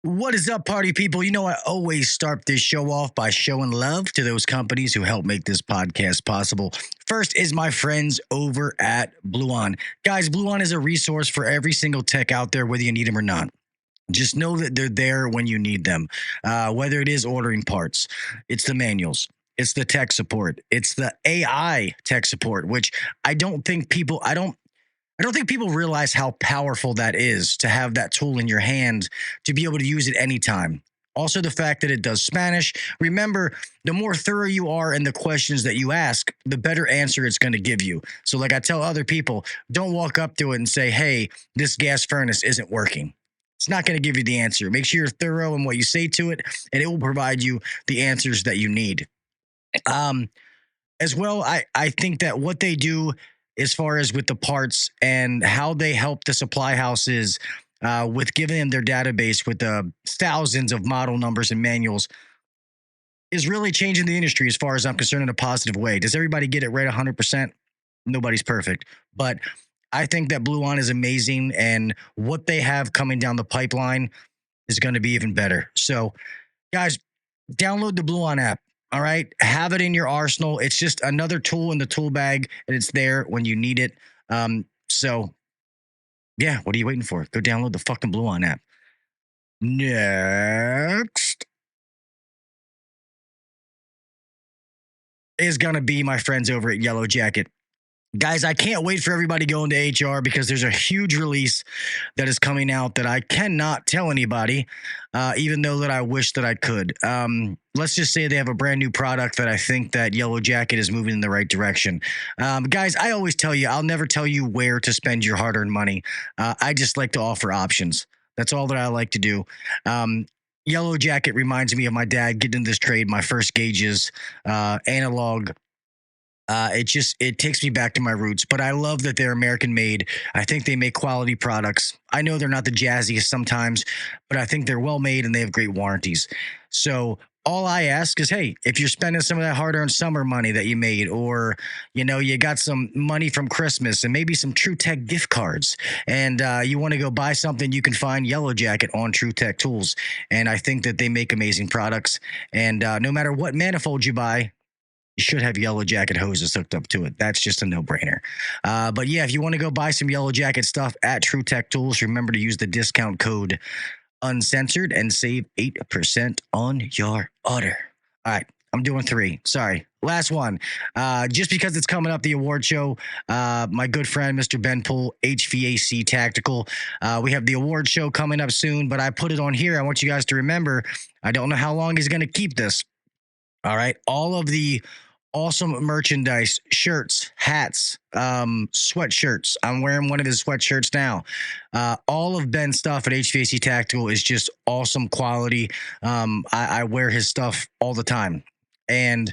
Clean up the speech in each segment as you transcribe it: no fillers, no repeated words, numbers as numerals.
What is up, party people? You know, I always start this show off by showing love to those companies who help make this podcast possible. First is my friends over at Bluon. Guys, Bluon is a resource for every single tech out there, whether you need them or not. Just know that they're there when you need them, whether it is ordering parts, it's the manuals, it's the tech support, it's the AI tech support, which I don't think people realize how powerful that is to have that tool in your hand to be able to use it anytime. Also, the fact that it does Spanish. Remember, the more thorough you are in the questions that you ask, the better answer it's going to give you. So like I tell other people, don't walk up to it and say, hey, this gas furnace isn't working. It's not going to give you the answer. Make sure you're thorough in what you say to it, and it will provide you the answers that you need. As well, I think that what they do as far as with the parts and how they help the supply houses with giving them their database with thousands of model numbers and manuals is really changing the industry as far as I'm concerned in a positive way. Does everybody get it right 100%? Nobody's perfect. But I think that Bluon is amazing, and what they have coming down the pipeline is going to be even better. So, guys, download the Bluon app. All right. Have it in your arsenal. It's just another tool in the tool bag, and it's there when you need it. So, yeah, what are you waiting for? Go download the fucking Bluon app. Next is going to be my friends over at Yellow Jacket. Guys, I can't wait for everybody going to HR because there's a huge release that is coming out that I cannot tell anybody, even though that I wish that I could. Let's just say they have a brand new product that I think that Yellow Jacket is moving in the right direction. Guys, I always tell you, I'll never tell you where to spend your hard-earned money. I just like to offer options. That's all that I like to do. Yellow Jacket reminds me of my dad getting into this trade, my first gauges, analog. It takes me back to my roots, but I love that they're American made. I think they make quality products. I know they're not the jazziest sometimes, but I think they're well made and they have great warranties. So all I ask is, hey, if you're spending some of that hard-earned summer money that you made, or, you know, you got some money from Christmas and maybe some True Tech gift cards, and you want to go buy something, you can find Yellow Jacket on True Tech Tools. And I think that they make amazing products. And no matter what manifold you buy, you should have Yellow Jacket hoses hooked up to it. That's just a no-brainer. But yeah, if you want to go buy some Yellow Jacket stuff at True Tech Tools, remember to use the discount code Uncensored and save 8% on your order. All right, I'm doing 3. Sorry. Last one. Just because it's coming up, the award show, my good friend, Mr. Ben Poole, HVAC Tactical. We have the award show coming up soon, but I put it on here. I want you guys to remember, I don't know how long he's going to keep this. All right. All of the awesome merchandise, shirts, hats, sweatshirts. I'm wearing one of his sweatshirts now. All of Ben's stuff at HVAC Tactical is just awesome quality. I wear his stuff all the time. And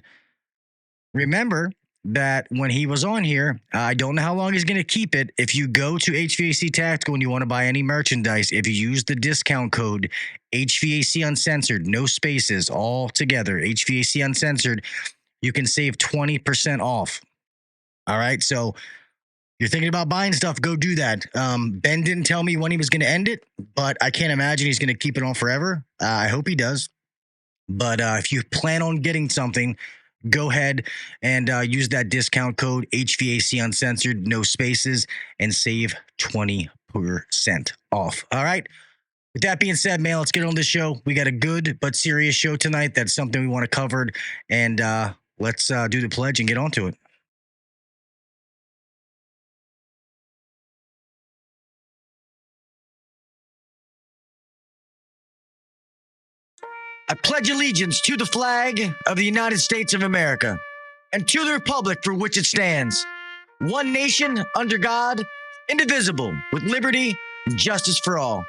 remember that when he was on here, I don't know how long he's going to keep it. If you go to HVAC Tactical and you want to buy any merchandise, if you use the discount code HVAC Uncensored, no spaces, all together, HVAC Uncensored, you can save 20% off. All right. So you're thinking about buying stuff, go do that. Ben didn't tell me when he was going to end it, but I can't imagine he's going to keep it on forever. I hope he does. But if you plan on getting something, go ahead and use that discount code HVAC Uncensored, no spaces, and save 20% off. All right. With that being said, man, let's get on this show. We got a good but serious show tonight. That's something we want to cover. And let's do the pledge and get on to it. I pledge allegiance to the flag of the United States of America and to the republic for which it stands, one nation under God, indivisible, with liberty and justice for all.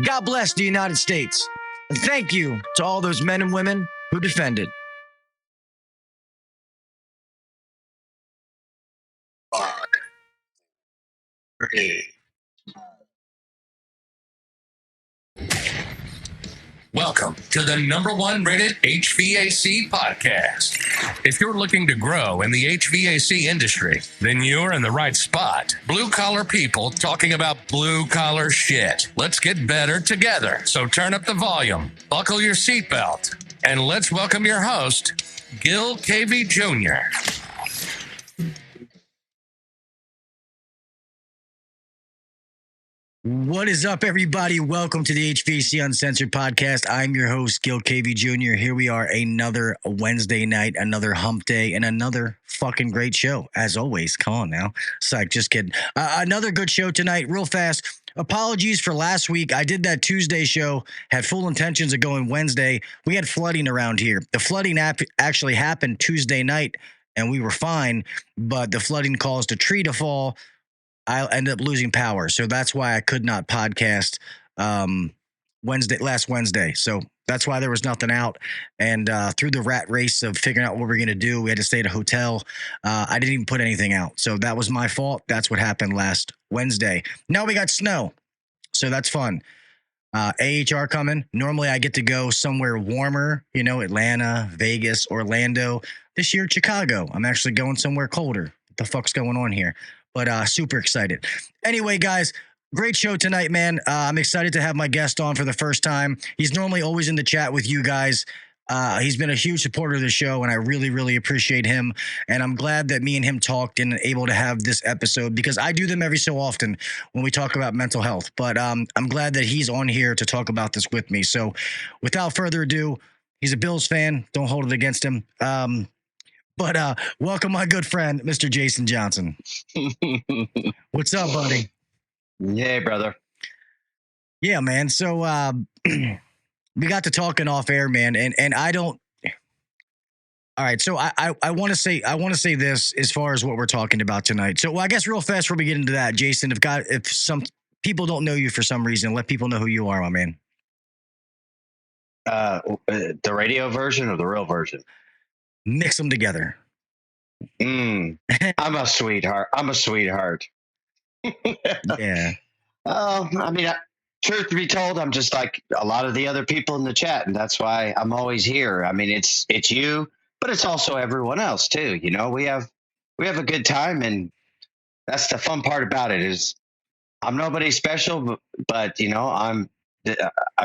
God bless the United States, and thank you to all those men and women who defend it. 5, 3. Welcome to the #1 rated HVAC podcast. If you're looking to grow in the HVAC industry, then you're in the right spot. Blue collar people talking about blue collar shit. Let's get better together. So turn up the volume, buckle your seatbelt, and let's welcome your host, Gil KV Jr. What is up, everybody? Welcome to the HVAC Uncensored Podcast. I'm your host, Gil KV Jr. Here we are, another Wednesday night, another hump day, and another fucking great show. As always, come on now. Psych, just kidding. Another good show tonight, real fast. Apologies for last week. I did that Tuesday show, had full intentions of going Wednesday. We had flooding around here. The flooding actually happened Tuesday night, and we were fine, but the flooding caused a tree to fall. I ended up losing power. So that's why I could not podcast last Wednesday. So that's why there was nothing out. And through the rat race of figuring out what we're going to do, we had to stay at a hotel. I didn't even put anything out. So that was my fault. That's what happened last Wednesday. Now we got snow. So that's fun. AHR coming. Normally I get to go somewhere warmer, Atlanta, Vegas, Orlando. This year, Chicago. I'm actually going somewhere colder. What the fuck's going on here? But super excited. Anyway, guys, great show tonight, man. I'm excited to have my guest on for the first time. He's normally always in the chat with you guys. He's been a huge supporter of the show, and I really, really appreciate him. And I'm glad that me and him talked and able to have this episode because I do them every so often when we talk about mental health. But I'm glad that he's on here to talk about this with me. So without further ado, he's a Bills fan. Don't hold it against him. But welcome, my good friend, Mr. Jason Johnson. What's up, buddy? Hey, brother. Yeah, man. So we got to talking off air, man, and I don't. All right, so I want to say this as far as what we're talking about tonight. So I guess real fast before we get into that, Jason, if some people don't know you for some reason, let people know who you are, my man. The radio version or the real version? Mix them together. I'm a sweetheart. Yeah. I mean, truth to be told, I'm just like a lot of the other people in the chat, and that's why I'm always here. I mean, it's you, but it's also everyone else too. We have a good time, and that's the fun part about it. Is I'm nobody special, but I'm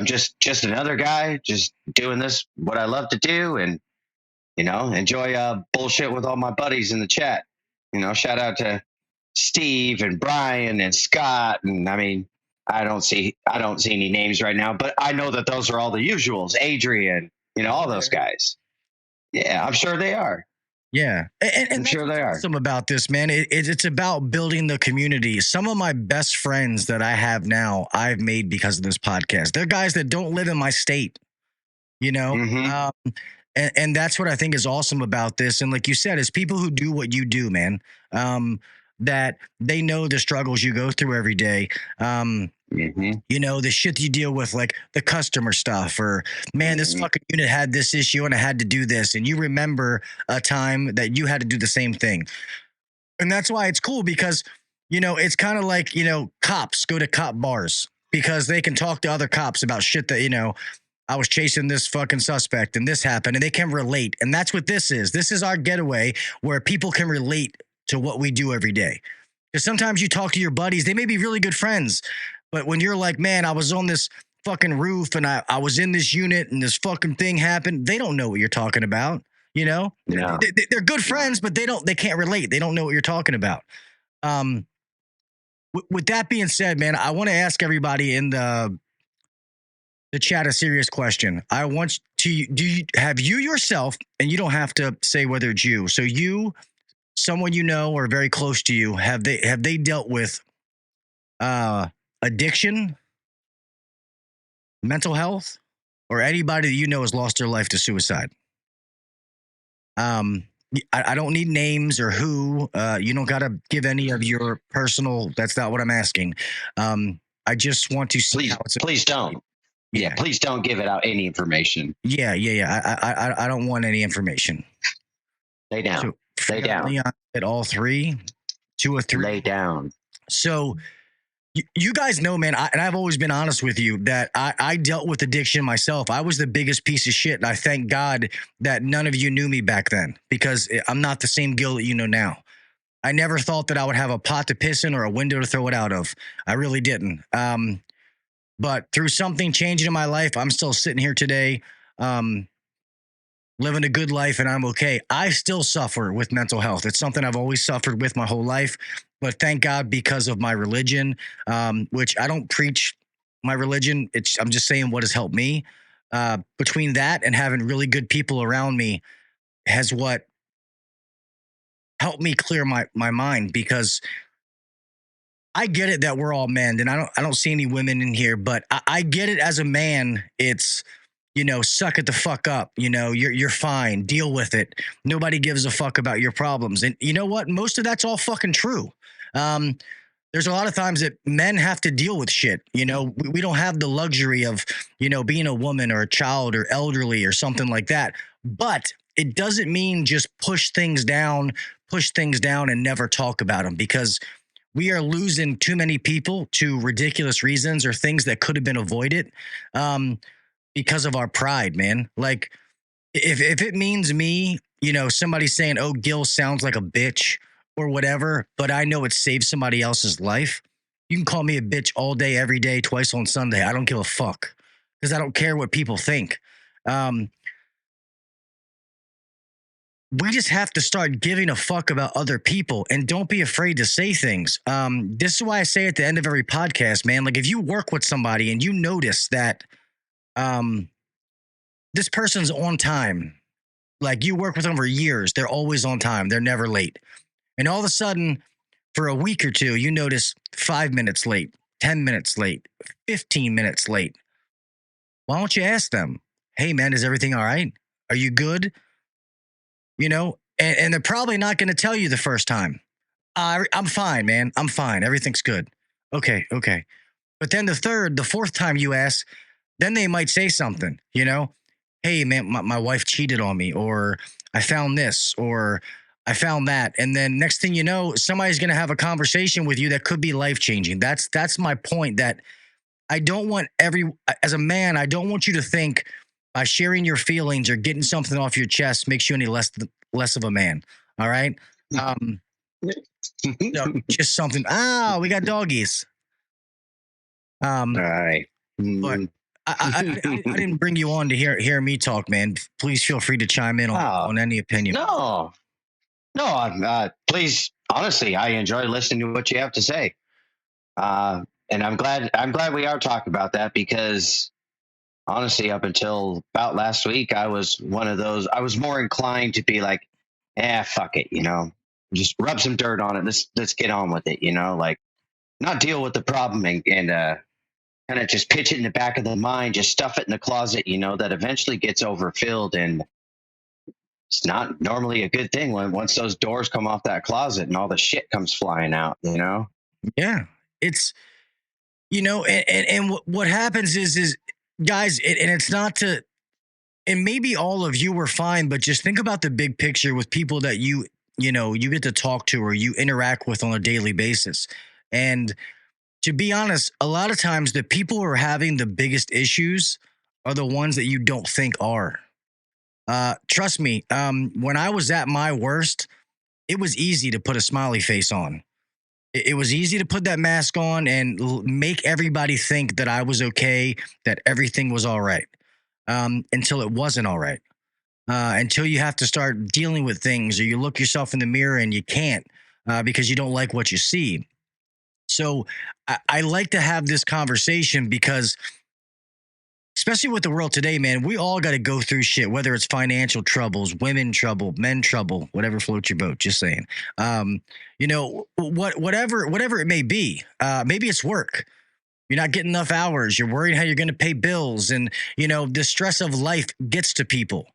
just another guy, just doing this what I love to do, and enjoy bullshit with all my buddies in the chat. Shout out to Steve and Brian and Scott. And I mean, I don't see any names right now, but I know that those are all the usuals. Adrian, all those guys. Yeah, I'm sure they are. Yeah. And I'm sure they are. Awesome about this, man. It's about building the community. Some of my best friends that I have now, I've made because of this podcast. They're guys that don't live in my state, Mm-hmm. And that's what I think is awesome about this. And like you said, it's people who do what you do, man, that they know the struggles you go through every day. The shit you deal with, like the customer stuff, or man, this fucking unit had this issue and I had to do this. And you remember a time that you had to do the same thing. And that's why it's cool because, it's kind of like, cops go to cop bars because they can talk to other cops about shit that, I was chasing this fucking suspect and this happened, and they can relate. And that's what this is. This is our getaway where people can relate to what we do every day. Because sometimes you talk to your buddies, they may be really good friends, but when you're like, man, I was on this fucking roof and I was in this unit and this fucking thing happened, they don't know what you're talking about. Yeah. They're good friends, but they can't relate. They don't know what you're talking about. With that being said, man, I want to ask everybody in the chat a serious question. I want to have you yourself, and you don't have to say whether it's you. So you, someone or very close to you, have they dealt with addiction, mental health, or anybody that has lost their life to suicide? I don't need names or who. You don't got to give any of your personal. That's not what I'm asking. I just want to see. Please don't. Yeah, please don't give it out any information. Yeah. I don't want any information. Lay down. So, lay down. At all three, 2 or 3. Lay down. So You guys know, man, and I've always been honest with you that I dealt with addiction myself. I was the biggest piece of shit. And I thank God that none of you knew me back then, because I'm not the same Gil that you know now. I never thought that I would have a pot to piss in or a window to throw it out of. I really didn't. But through something changing in my life, I'm still sitting here today, living a good life, and I'm okay. I still suffer with mental health. It's something I've always suffered with my whole life. But thank God, because of my religion, which I don't preach my religion. I'm just saying what has helped me. Between that and having really good people around me has what helped me clear my mind, because I get it that we're all men, and I don't see any women in here, but I get it as a man. It's, suck it the fuck up. You're fine. Deal with it. Nobody gives a fuck about your problems. And you know what? Most of that's all fucking true. There's a lot of times that men have to deal with shit. We don't have the luxury of, being a woman or a child or elderly or something like that. But it doesn't mean just push things down and never talk about them, because we are losing too many people to ridiculous reasons or things that could have been avoided because of our pride, man. Like, if it means me, somebody saying, oh, Gil sounds like a bitch or whatever, but I know it saved somebody else's life, you can call me a bitch all day, every day, twice on Sunday. I don't give a fuck, because I don't care what people think. We just have to start giving a fuck about other people, and don't be afraid to say things. This is why I say at the end of every podcast, man, like, if you work with somebody and you notice that this person's on time, like, you work with them for years, they're always on time, they're never late. And all of a sudden, for a week or two, you notice 5 minutes late, 10 minutes late, 15 minutes late. Why don't you ask them, hey, man, is everything all right? Are you good? And they're probably not going to tell you the first time. I'm fine, man. I'm fine. Everything's good. Okay. But then the fourth time you ask, then they might say something, hey, man, my wife cheated on me, or I found this, or I found that. And then next thing you know, somebody's going to have a conversation with you that could be life-changing. That's my point, that I don't want as a man, I don't want you to think by sharing your feelings or getting something off your chest makes you any less of a man. All right. Just something. We got doggies. All right. But I didn't bring you on to hear me talk, man. Please feel free to chime in on any opinion. No, please. Honestly, I enjoy listening to what you have to say. And I'm glad we are talking about that, because honestly, up until about last week, I was one of those. I was more inclined to be like, fuck it, just rub some dirt on it. Let's get on with it, like, not deal with the problem and kind of just pitch it in the back of the mind, just stuff it in the closet, that eventually gets overfilled. And it's not normally a good thing once those doors come off that closet and all the shit comes flying out, Yeah, it's, and what happens is guys, and it's not to, and maybe all of you were fine, but just think about the big picture with people that you get to talk to or you interact with on a daily basis. And to be honest, a lot of times the people who are having the biggest issues are the ones that you don't think are. Trust me, when I was at my worst, it was easy to put a smiley face on. It was easy to put that mask on and make everybody think that I was okay, that everything was all right, until it wasn't all right. Until you have to start dealing with things, or you look yourself in the mirror and you can't because you don't like what you see. So I like to have this conversation because, especially with the world today, man, we all got to go through shit, whether it's financial troubles, women trouble, men trouble, whatever floats your boat, just saying. Whatever it may be. Maybe it's work. You're not getting enough hours. You're worried how you're going to pay bills. And, the stress of life gets to people.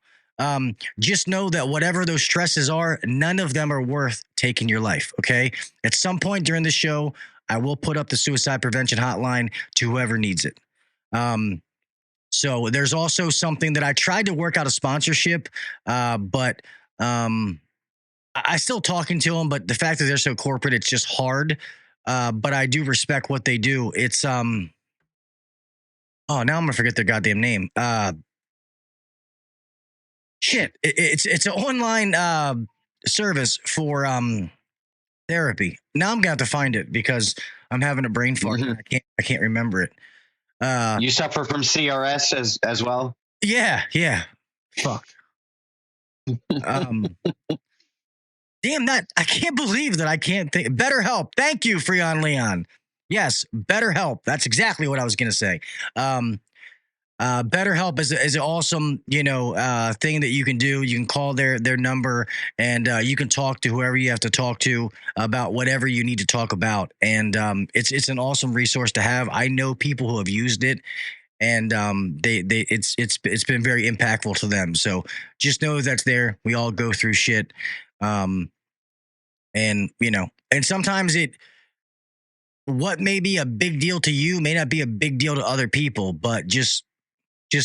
Just know that whatever those stresses are, none of them are worth taking your life. Okay. At some point during the show, I will put up the suicide prevention hotline to whoever needs it. So there's also something that I tried to work out a sponsorship, but I still talking to them. But the fact that they're so corporate, it's just hard. but I do respect what they do. It's oh, now I'm gonna forget their goddamn name. It's an online service for therapy. Now I'm gonna have to find it because I'm having a brain fart. Mhm. I can't remember it. You suffer from CRS as well? Yeah. Fuck. Damn that! I can't believe that I can't think. BetterHelp. Thank you, Freon Leon. Yes, BetterHelp. That's exactly what I was gonna say. BetterHelp is an awesome, thing that you can do. You can call their number and you can talk to whoever you have to talk to about whatever you need to talk about. And it's an awesome resource to have. I know people who have used it, and it's been very impactful to them. So just know that's there. We all go through shit, and and sometimes what may be a big deal to you may not be a big deal to other people, but just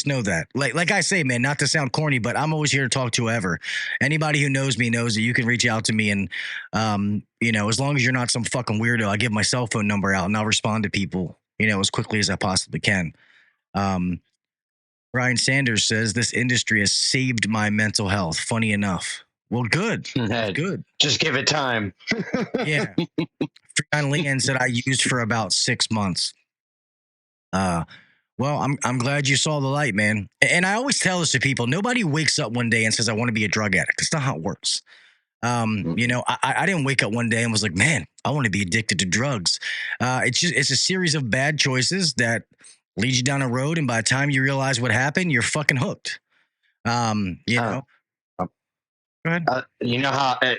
know that. Like I say, man, not to sound corny, but I'm always here to talk to whoever. Anybody who knows me knows that you can reach out to me, and as long as you're not some fucking weirdo, I give my cell phone number out and I'll respond to people, as quickly as I possibly can. Ryan Sanders says this industry has saved my mental health. Funny enough. Well, good. Good. Just give it time. Yeah. Freon Leon said I used for about 6 months. Well, I'm glad you saw the light, man. And I always tell this to people: nobody wakes up one day and says, "I want to be a drug addict." That's not how it works. I didn't wake up one day and was like, "Man, I want to be addicted to drugs." It's a series of bad choices that lead you down a road, and by the time you realize what happened, you're fucking hooked. Go ahead. You know how I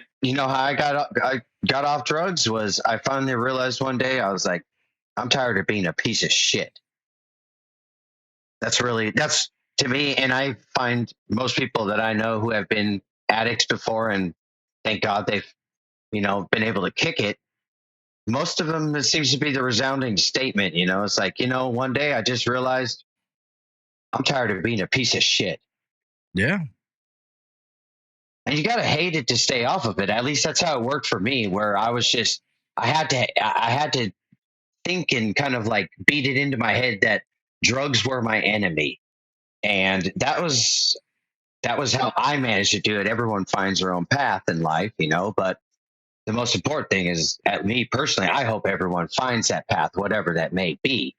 got off drugs was I finally realized one day I was like, I'm tired of being a piece of shit. That's to me, and I find most people that I know who have been addicts before, and thank God they've, been able to kick it. Most of them, it seems to be the resounding statement, it's like, one day I just realized I'm tired of being a piece of shit. Yeah. And you got to hate it to stay off of it. At least that's how it worked for me, where I was just, I had to think and kind of like beat it into my head that drugs were my enemy. And that was how I managed to do it. Everyone finds their own path in life, but the most important thing is, at me personally, I hope everyone finds that path, whatever that may be.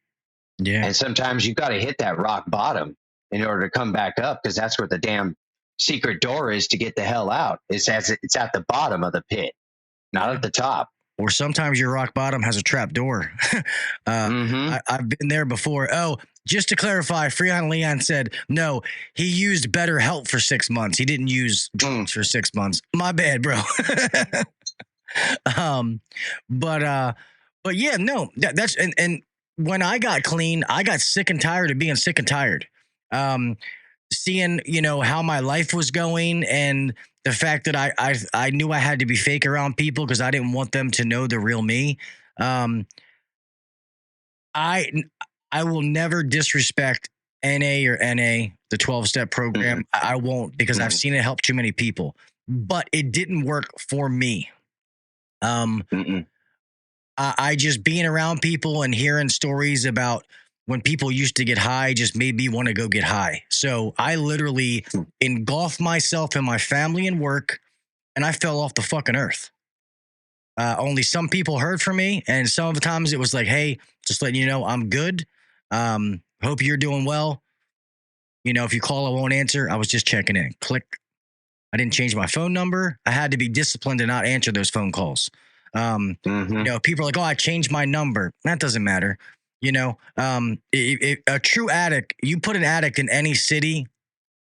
Yeah. And sometimes you've got to hit that rock bottom in order to come back up, because that's where the damn secret door is to get the hell out. It's at the bottom of the pit, not at the top. Or sometimes your rock bottom has a trap door. I've been there before. Oh, just to clarify, Freon Leon said, no, he used BetterHelp for 6 months. He didn't use drugs for 6 months. My bad, bro. But yeah, no, that's, and when I got clean, I got sick and tired of being sick and tired. Seeing, how my life was going, and the fact that I knew I had to be fake around people because I didn't want them to know the real me. I will never disrespect NA, the 12-step program. I won't, because I've seen it help too many people, but it didn't work for me. I just being around people and hearing stories about when people used to get high just made me want to go get high. So I literally engulfed myself in my family and work, and I fell off the fucking earth. Only some people heard from me, and sometimes it was like, hey, just letting you know I'm good. Hope you're doing well. If you call, I won't answer. I was just checking in. Click. I didn't change my phone number. I had to be disciplined to not answer those phone calls. People are like, oh, I changed my number. That doesn't matter. A true addict, you put an addict in any city,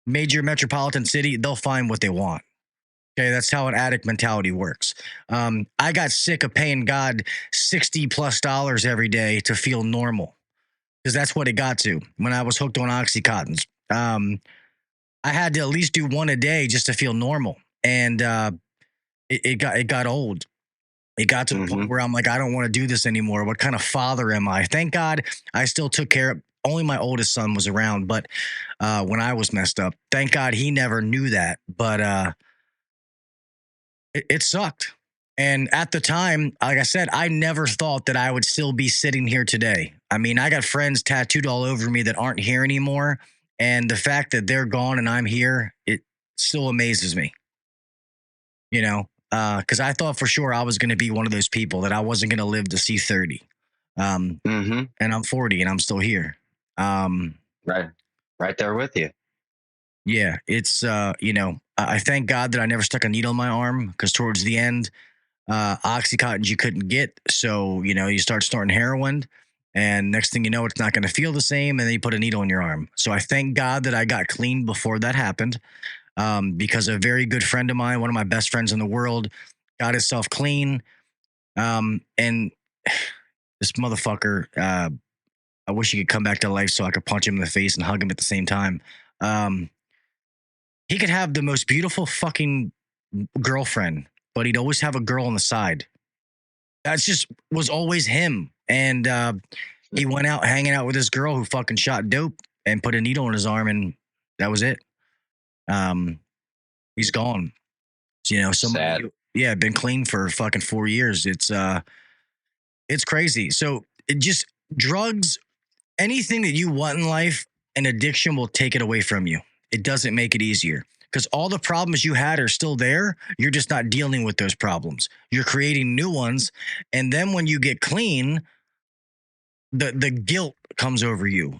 major metropolitan city, they'll find what they want. Okay, that's how an addict mentality works. I got sick of paying God $60+ every day to feel normal, because that's what it got to when I was hooked on Oxycontins. I had to at least do one a day just to feel normal, and it got old. It got to the point where I'm like, I don't want to do this anymore. What kind of father am I? Thank God I still took care of. Only my oldest son was around, but when I was messed up, thank God he never knew that. But it sucked. And at the time, like I said, I never thought that I would still be sitting here today. I mean, I got friends tattooed all over me that aren't here anymore. And the fact that they're gone and I'm here, it still amazes me. You know, because I thought for sure I was going to be one of those people that I wasn't going to live to see 30. And I'm 40 and I'm still here. Right there with you. Yeah, it's, I thank God that I never stuck a needle in my arm because towards the end, Oxycontin you couldn't get. So, you start snorting heroin and next thing you know, it's not going to feel the same. And then you put a needle in your arm. So I thank God that I got clean before that happened. Because a very good friend of mine, one of my best friends in the world, got himself clean. And this motherfucker, I wish he could come back to life so I could punch him in the face and hug him at the same time. He could have the most beautiful fucking girlfriend, but he'd always have a girl on the side. That's just was always him. And he went out hanging out with this girl who fucking shot dope and put a needle in his arm, and that was it. He's gone. Sad. Yeah, been clean for fucking 4 years. It's crazy. So it just drugs, anything that you want in life, an addiction will take it away from you. It doesn't make it easier because all the problems you had are still there. You're just not dealing with those problems. You're creating new ones. And then when you get clean, the guilt comes over you.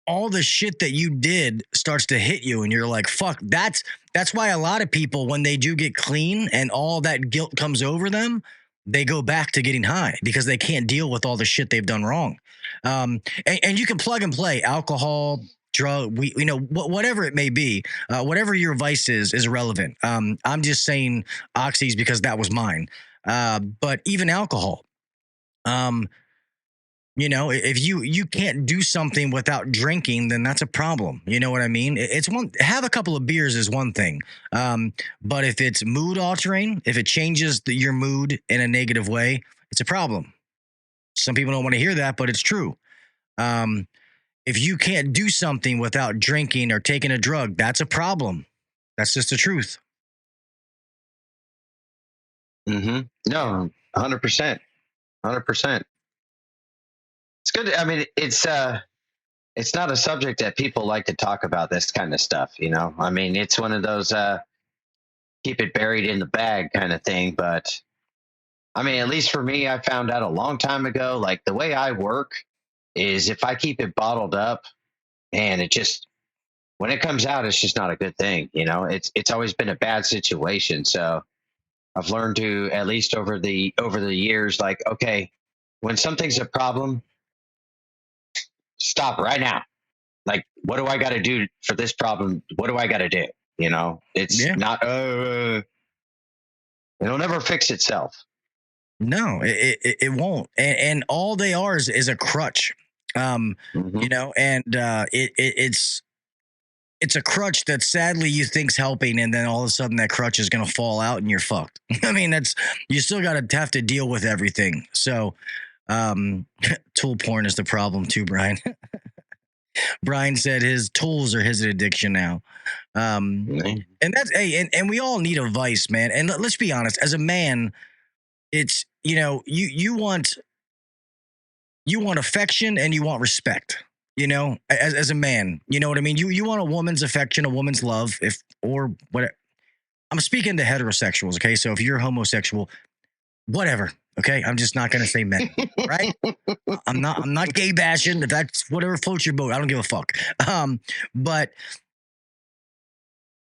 All the shit that you did starts to hit you and you're like, fuck, that's why a lot of people, when they do get clean and all that guilt comes over them, they go back to getting high because they can't deal with all the shit they've done wrong. And you can plug and play alcohol, drug, whatever it may be, whatever your vice is irrelevant. I'm just saying oxys because that was mine. But even alcohol, if you can't do something without drinking, then that's a problem. You know what I mean? It's have a couple of beers is one thing. But if it's mood altering, if it changes your mood in a negative way, it's a problem. Some people don't want to hear that, but it's true. If you can't do something without drinking or taking a drug, that's a problem. That's just the truth. No, 100%. 100%. It's good. I mean, it's not a subject that people like to talk about, this kind of stuff, I mean, it's one of those keep it buried in the bag kind of thing. But I mean, at least for me, I found out a long time ago, like the way I work is if I keep it bottled up and when it comes out, it's just not a good thing. It's always been a bad situation. So I've learned to, at least over the years, like, okay, when something's a problem, stop right now. Like, what do I got to do for this problem? What do I got to do? It's not, it'll never fix itself. No, it won't. And all they are is a crutch, and it's a crutch that sadly you think's helping. And then all of a sudden that crutch is going to fall out and you're fucked. I mean, you still got to have to deal with everything. So, tool porn is the problem too, Brian. Brian said his tools are his addiction now. And that's, and we all need a vice, man. And let's be honest, as a man, it's, you want affection and you want respect, as a man, you know what I mean? You want a woman's affection, a woman's love, or what. I'm speaking to heterosexuals. Okay. So if you're homosexual, whatever. Okay, I'm just not gonna say men, right? I'm not gay bashing. If that's whatever floats your boat, I don't give a fuck. But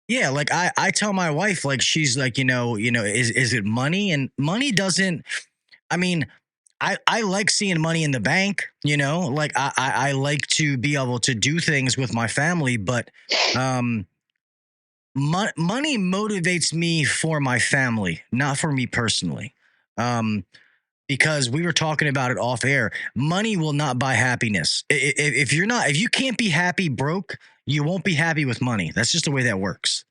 yeah, like I tell my wife, like she's like, is it money? And money doesn't. I mean, I like seeing money in the bank. Like I like to be able to do things with my family, but money motivates me for my family, not for me personally. Because we were talking about it off air, money will not buy happiness. If you can't be happy broke, you won't be happy with money. That's just the way that works.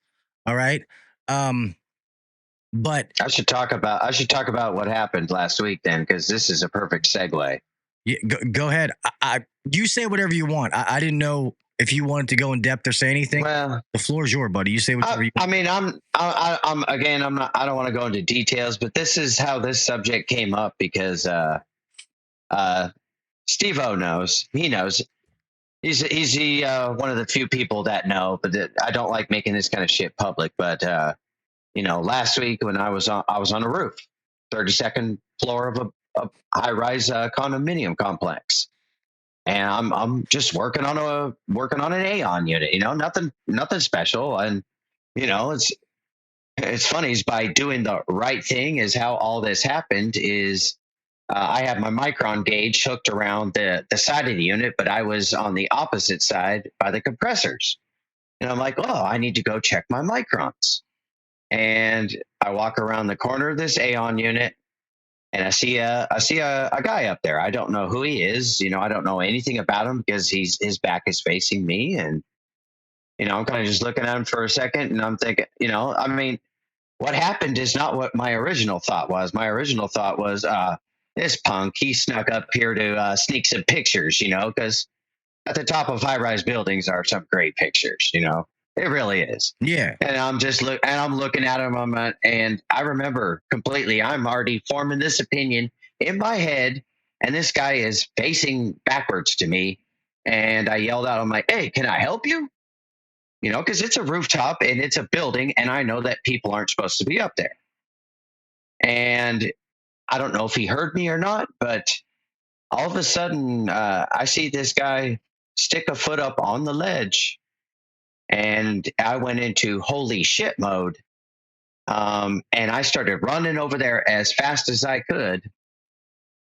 All right. But I should talk about what happened last week then, because this is a perfect segue. Yeah, go ahead. You say whatever you want. I didn't know if you wanted to go in depth or say anything, Well, the floor is yours, buddy. You say whatever you. I mean, I'm again. I'm not. I don't want to go into details, but this is how this subject came up because Steve-O knows. He knows. He's one of the few people that know. But I don't like making this kind of shit public. But last week when I was on a roof, 32nd floor of a high-rise condominium complex, and I'm just working on an AON unit. Nothing special, and it's funny is by doing the right thing is how all this happened is I had my micron gauge hooked around the side of the unit, but I was on the opposite side by the compressors. And I'm like, oh, I need to go check my microns. And I walk around the corner of this AON unit and I see a guy up there. I don't know who he is. I don't know anything about him because his back is facing me. And, I'm kind of just looking at him for a second and I'm thinking, what happened is not what my original thought was. My original thought was, this punk, he snuck up here to sneak some pictures, because at the top of high-rise buildings are some great pictures, it really is. Yeah. And I'm looking at him, and I remember completely, I'm already forming this opinion in my head, and this guy is facing backwards to me, and I yelled out, I'm like, hey, can I help you? Because it's a rooftop and it's a building, and I know that people aren't supposed to be up there. And I don't know if he heard me or not, but all of a sudden, I see this guy stick a foot up on the ledge, and I went into holy shit mode. And I started running over there as fast as I could.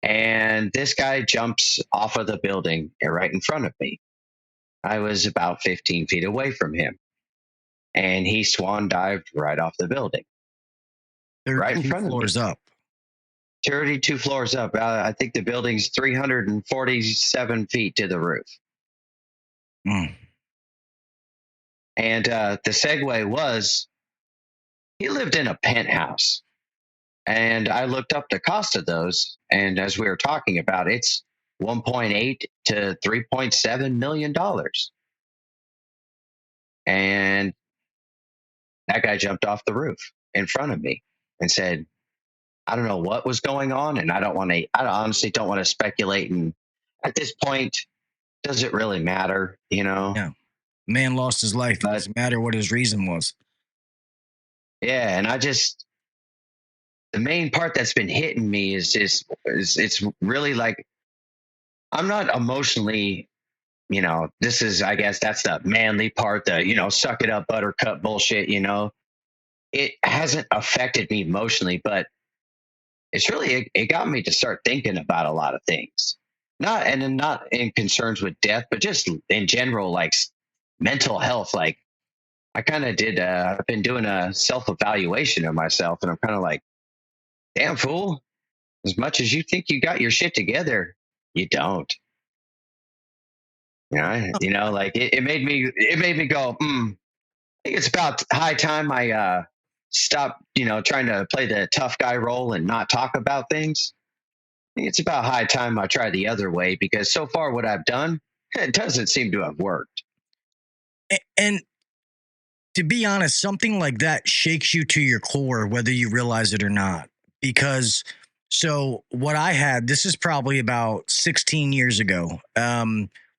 And this guy jumps off of the building right in front of me. I was about 15 feet away from him, and he swan dived right off the building. Right in front of me. Floors up. 32 floors up. I think the building's 347 feet to the roof. Mm. And the segue was, he lived in a penthouse. And I looked up the cost of those. And as we were talking about, it's $1.8 to $3.7 million. And that guy jumped off the roof in front of me and said, I don't know what was going on, and I honestly don't want to speculate. And at this point, does it really matter? Yeah. Man lost his life. It doesn't matter what his reason was. Yeah. And the main part that's been hitting me is it's really like, I'm not emotionally, this is, I guess that's the manly part, the, suck it up, buttercup bullshit, it hasn't affected me emotionally, but it's really, it got me to start thinking about a lot of things, not in concerns with death, but just in general, like mental health. Like I kind of I've been doing a self-evaluation of myself, and I'm kind of like, damn fool, as much as you think you got your shit together, you don't. Like it made me go, I think it's about high time I stop, trying to play the tough guy role and not talk about things. I think it's about high time I try the other way, because so far what I've done, it doesn't seem to have worked. And to be honest, something like that shakes you to your core, whether you realize it or not. Because so what I had, this is probably about 16 years ago,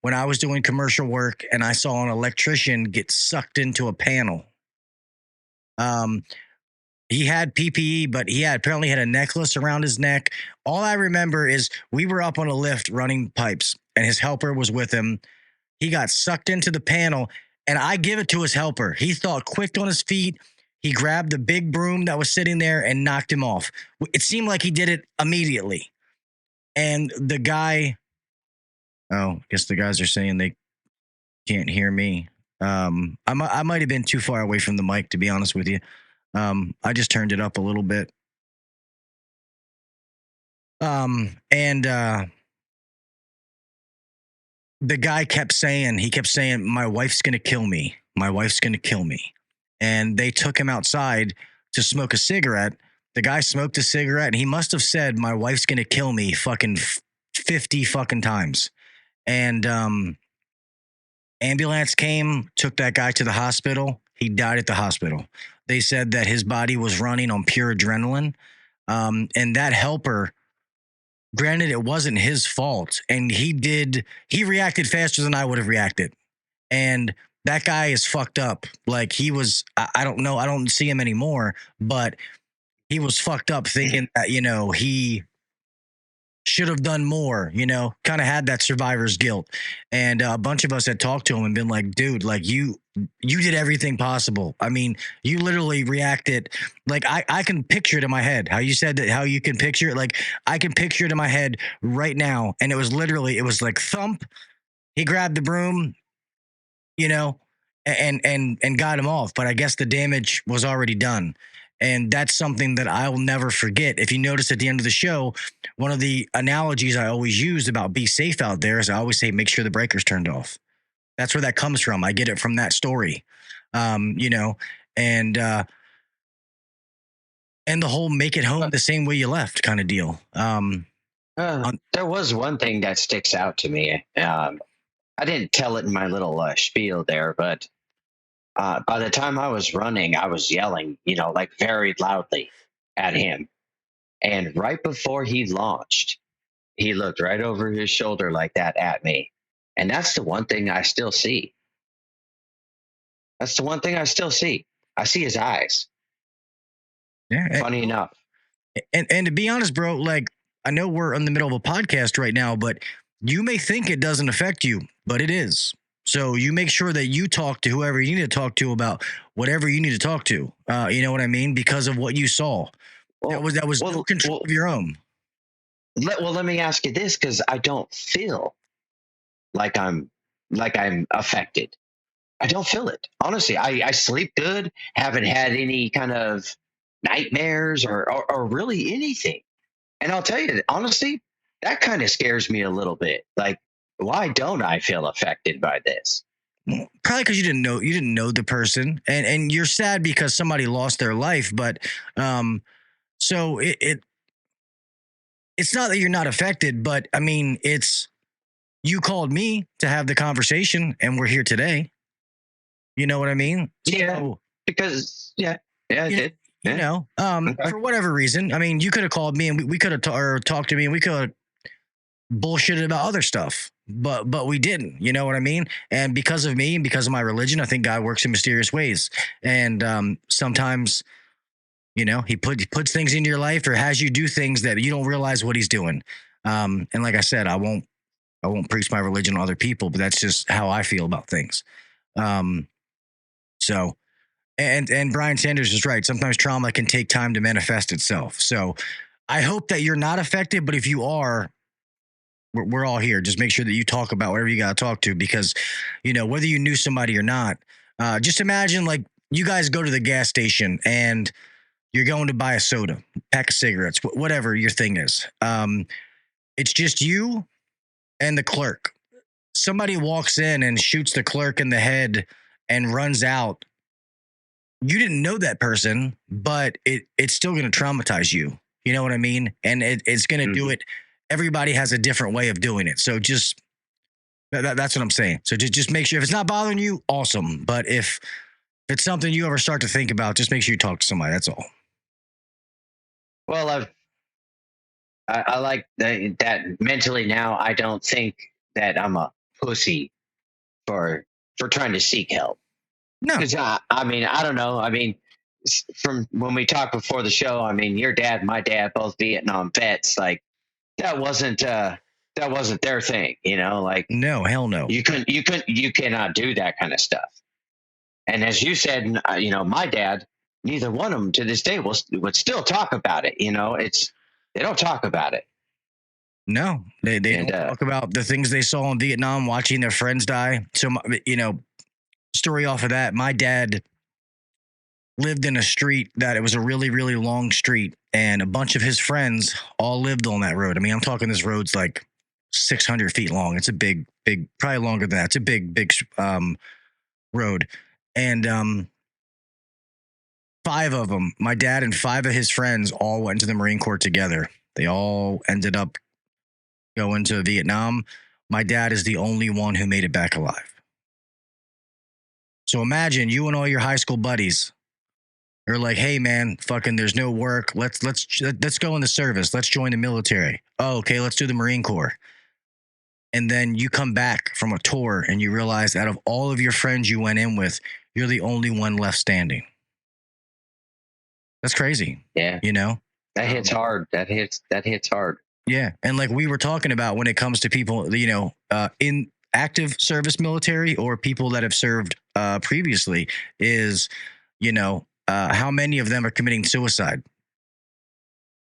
when I was doing commercial work and I saw an electrician get sucked into a panel. He had PPE, but he apparently had a necklace around his neck. All I remember is we were up on a lift running pipes, and his helper was with him. He got sucked into the panel, and I give it to his helper. He thought quick on his feet. He grabbed the big broom that was sitting there and knocked him off. It seemed like he did it immediately. And the guy, I guess the guys are saying they can't hear me. I might have been too far away from the mic, to be honest with you. I just turned it up a little bit. And the guy kept saying, my wife's going to kill me. My wife's going to kill me. And they took him outside to smoke a cigarette. The guy smoked a cigarette, and he must have said, my wife's going to kill me fucking 50 fucking times. And Ambulance came, took that guy to the hospital. He died at the hospital. They said that his body was running on pure adrenaline. And that helper, granted, it wasn't his fault. And he reacted faster than I would have reacted. And that guy is fucked up. Like he was, I don't know. I don't see him anymore, but he was fucked up thinking that, he should have done more, kind of had that survivor's guilt. And a bunch of us had talked to him and been like, dude, like you did everything possible. I mean, you literally reacted like I can picture it in my head. How you said that, how you can picture it. Like I can picture it in my head right now. And it was like thump. He grabbed the broom, and got him off. But I guess the damage was already done. And that's something that I will never forget. If you notice at the end of the show, one of the analogies I always use about be safe out there is I always say, make sure the breaker's turned off. That's where that comes from. I get it from that story, and the whole make it home the same way you left kind of deal. There was one thing that sticks out to me. I didn't tell it in my little spiel there, but by the time I was running, I was yelling, like very loudly at him. And right before he launched, he looked right over his shoulder like that at me. And that's the one thing I still see. I see his eyes. Yeah. Funny enough. And to be honest, bro, like I know we're in the middle of a podcast right now, but you may think it doesn't affect you, but it is. So you make sure that you talk to whoever you need to talk to about whatever you need to talk to. You know what I mean? Because of what you saw. That was no control of your own. Let me ask you this, because I don't feel like I'm affected. I don't feel it. Honestly, I sleep good, haven't had any kind of nightmares or really anything. And I'll tell you, honestly, that kind of scares me a little bit. Like, why don't I feel affected by this? Probably because you didn't know the person, and you're sad because somebody lost their life. But so it's not that you're not affected, but I mean, it's you called me to have the conversation, and we're here today. You know what I mean? Yeah. So, because I did. Okay. For whatever reason, I mean, you could have called me and we could have talked to me and we could have bullshitted about other stuff, but we didn't. You know what I mean? And because of me and because of my religion, I think God works in mysterious ways. And sometimes, he puts things into your life or has you do things that you don't realize what he's doing. And like I said, I won't preach my religion on other people, but that's just how I feel about things. So, and Brian Sanders is right. Sometimes trauma can take time to manifest itself. So I hope that you're not affected, but if you are, we're all here. Just make sure that you talk about whatever you got to talk to, because, whether you knew somebody or not, just imagine like you guys go to the gas station and you're going to buy a soda, pack of cigarettes, whatever your thing is. It's just you and the clerk. Somebody walks in and shoots the clerk in the head and runs out. You didn't know that person, but it's still going to traumatize you. You know what I mean? And it's going to do it. Everybody has a different way of doing it. So just that's what I'm saying. So just make sure if it's not bothering you, awesome. But if it's something you ever start to think about, just make sure you talk to somebody. That's all. Well, I like that mentally now. I don't think that I'm a pussy for trying to seek help. No, I mean, I don't know. I mean, from when we talked before the show, I mean, your dad, my dad, both Vietnam vets. Like that wasn't their thing, Like no, hell no. You cannot do that kind of stuff. And as you said, my dad, neither one of them to this day would still talk about it. They don't talk about it. No, they don't talk about the things they saw in Vietnam, watching their friends die. So, story off of that, my dad lived in a street that it was a really, really long street, and a bunch of his friends all lived on that road. I mean, I'm talking this road's like 600 feet long. It's a big, probably longer than that. It's a big road. And 5 of them, my dad and 5 of his friends all went to the Marine Corps together. They all ended up going to Vietnam. My dad is the only one who made it back alive. So imagine you and all your high school buddies are like, hey man, fucking there's no work. Let's go in the service. Let's join the military. Oh, okay, let's do the Marine Corps. And then you come back from a tour and you realize out of all of your friends you went in with, you're the only one left standing. That's crazy. Yeah. You know? That hits hard. That hits hard. Yeah. And like we were talking about when it comes to people, you know, in active service military or people that have served previously is, you know, how many of them are committing suicide?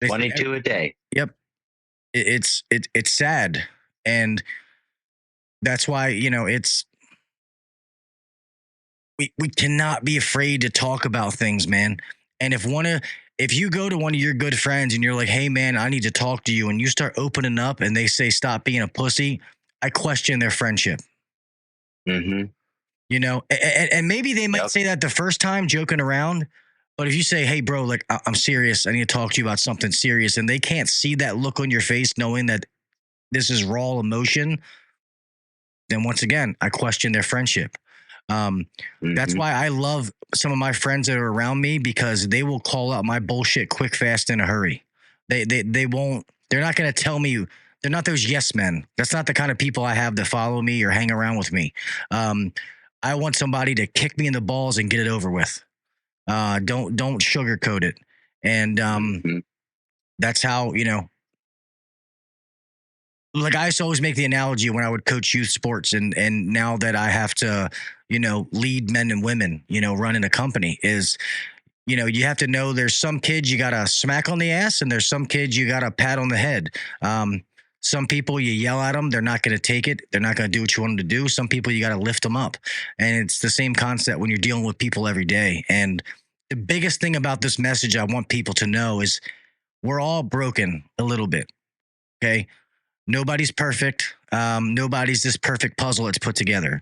22 a day. Yep. It's sad. And that's why, you know, we cannot be afraid to talk about things, man. And if you go to one of your good friends and you're like, hey man, I need to talk to you, and you start opening up and they say, stop being a pussy, I question their friendship. Mm-hmm. You know, and maybe they might say that the first time joking around, but if you say, hey bro, like I'm serious, I need to talk to you about something serious, and they can't see that look on your face knowing that this is raw emotion, then once again, I question their friendship. That's why I love some of my friends that are around me, because they will call out my bullshit quick, fast, in a hurry. They won't, they're not going to tell me, they're not those yes men. That's not the kind of people I have that follow me or hang around with me. I want somebody to kick me in the balls and get it over with. Don't sugarcoat it. And that's how, you know, like I used to always make the analogy when I would coach youth sports, and now that I have to, you know, lead men and women, you know, running a company, is, you know, you have to know there's some kids you got to smack on the ass and there's some kids you got to pat on the head. Some people you yell at them, they're not going to take it. They're not going to do what you want them to do. Some people you got to lift them up. And it's the same concept when you're dealing with people every day. And the biggest thing about this message I want people to know is we're all broken a little bit. Okay. Nobody's perfect. Nobody's this perfect puzzle that's put together.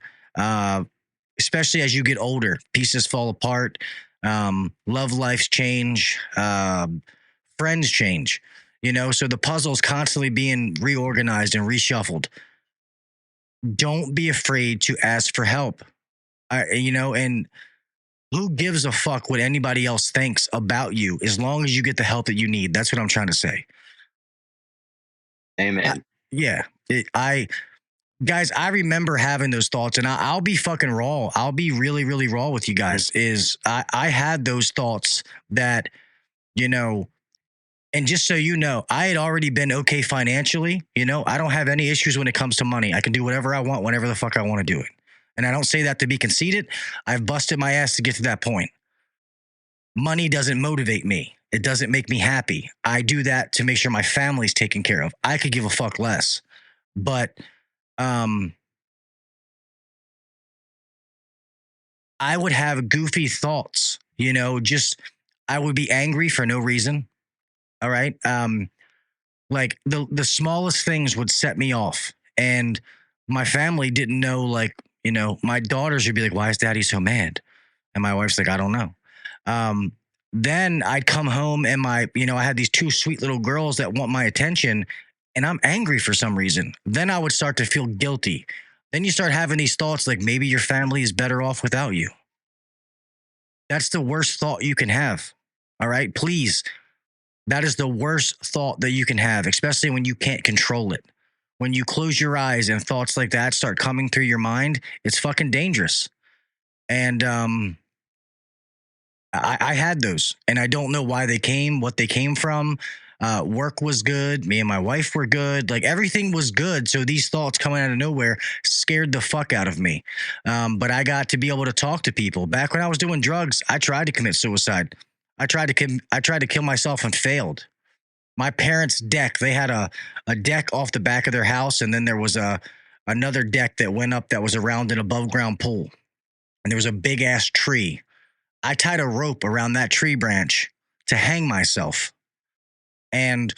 Especially as you get older, pieces fall apart. Love lives change. Friends change. You know, so the puzzle's constantly being reorganized and reshuffled. Don't be afraid to ask for help. You know, and who gives a fuck what anybody else thinks about you as long as you get the help that you need? That's what I'm trying to say. Amen. Yeah. Guys, I remember having those thoughts, and I'll be fucking raw. I'll be really, really raw with you guys. I had those thoughts that, you know, and just so you know, I had already been okay financially. You know, I don't have any issues when it comes to money. I can do whatever I want, whenever the fuck I want to do it. And I don't say that to be conceited. I've busted my ass to get to that point. Money doesn't motivate me. It doesn't make me happy. I do that to make sure my family's taken care of. I could give a fuck less. But I would have goofy thoughts, you know, just I would be angry for no reason. All right. Like the smallest things would set me off. And my family didn't know, like, you know, my daughters would be like, why is daddy so mad? And my wife's like, I don't know. Then I'd come home and I had these two sweet little girls that want my attention, and I'm angry for some reason. Then I would start to feel guilty. Then you start having these thoughts like maybe your family is better off without you. That's the worst thought you can have. All right, please. That is the worst thought that you can have, especially when you can't control it. When you close your eyes and thoughts like that start coming through your mind, it's fucking dangerous. And I had those, and I don't know why they came, what they came from. Work was good. Me and my wife were good. Like everything was good. So these thoughts coming out of nowhere scared the fuck out of me. But I got to be able to talk to people. Back when I was doing drugs, I tried to commit suicide. I tried to kill myself and failed. My parents' deck, they had a deck off the back of their house, and then there was another deck that went up that was around an above ground pool. And there was a big ass tree. I tied a rope around that tree branch to hang myself. And